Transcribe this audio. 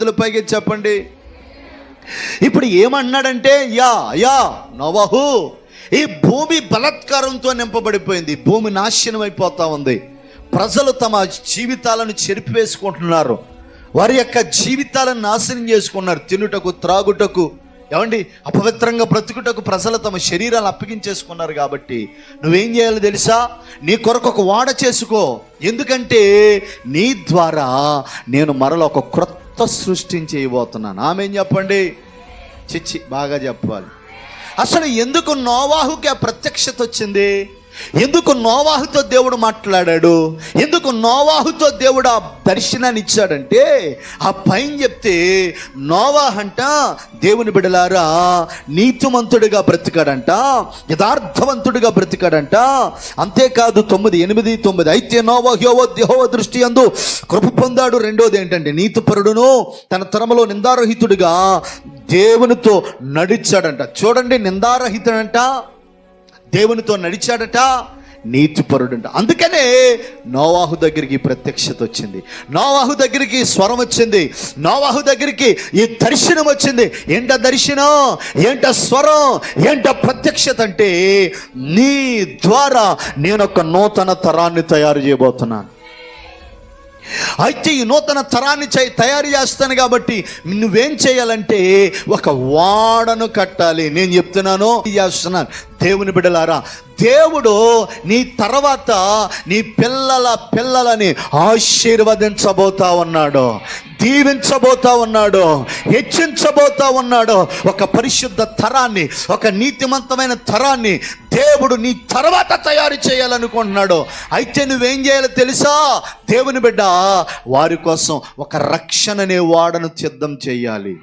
చేతులు పైకి చెప్పండి. ఇప్పుడు ఏమన్నాడంటే, యా నోవహు, ఈ భూమి బలాత్కారంతో నింపబడిపోయింది, భూమి నాశనం అయిపోతా ఉంది, ప్రజలు తమ జీవితాలను చెరిపివేసుకుంటున్నారు, వారి యొక్క జీవితాలను నాశనం చేసుకున్నారు, తినుటకు త్రాగుటకు, ఏమండి అపవిత్రంగా బ్రతుకుటకు ప్రజలు తమ శరీరాలు అప్పగించేసుకున్నారు. కాబట్టి నువ్వేం చేయాలో తెలుసా? నీ కొరకు ఒక వాడ చేసుకో. ఎందుకంటే నీ ద్వారా నేను మరల ఒక క్రొత్త సృష్టిని చేయబోతున్నాను. ఆమేన్ చెప్పండి. చిచ్చి బాగా చెప్పాలి. అసలు ఎందుకు నోవాహుకి ఆ ప్రత్యక్షత వచ్చింది? ఎందుకు నోవాహుతో దేవుడు మాట్లాడాడు? ఎందుకు నోవాహుతో దేవుడు ఆ దర్శనాన్ని ఇచ్చాడంటే, ఆ పైన చెప్తే నోవాహు అంట దేవుని బిడ్డలారా నీతిమంతుడిగా బ్రతికాడంట, యథార్థవంతుడిగా బ్రతికాడంట. అంతేకాదు 9, 8, 9 అయితే నోవాహు యెహోవా దృష్టి యందు కృప పొందాడు. రెండోది ఏంటంటే నీతిపరుడును తన తరములో నిందారహితుడిగా దేవునితో నడిచాడంట. చూడండి, నిందారహితుడంట, దేవునితో నడిచాడట, నీతిపరుడంట. అందుకనే నోవాహు దగ్గరికి ప్రత్యక్షత వచ్చింది, నోవాహు దగ్గరికి స్వరం వచ్చింది, నోవాహు దగ్గరికి ఈ దర్శనం వచ్చింది. ఏంట దర్శనం, ఏంట స్వరం, ఏంట ప్రత్యక్షత అంటే, నీ ద్వారా నేను ఒక నూతన తరాన్ని తయారు చేయబోతున్నాను. అయితే ఈ నూతన తరాన్ని తయారు చేస్తాను కాబట్టి నువ్వేం చేయాలంటే ఒక వాడను కట్టాలి. నేను చెప్తున్నాను, చేస్తున్నాను. దేవుని బిడ్డలారా, దేవుడు నీ తర్వాత నీ పిల్లలని ఆశీర్వదించబోతా ఉన్నాడు, దీవించబోతా ఉన్నాడు, హెచ్చించబోతా ఉన్నాడు. ఒక పరిశుద్ధ తరాన్ని, ఒక నీతిమంతమైన తరాన్ని దేవుడు నీ తర్వాత తయారు చేయాలనుకుంటున్నాడు. అయితే నువ్వేం చేయాలో తెలుసా? దేవుని బిడ్డ, వారి కోసం ఒక రక్షణ అనే వాడను సిద్ధం చేయాలి.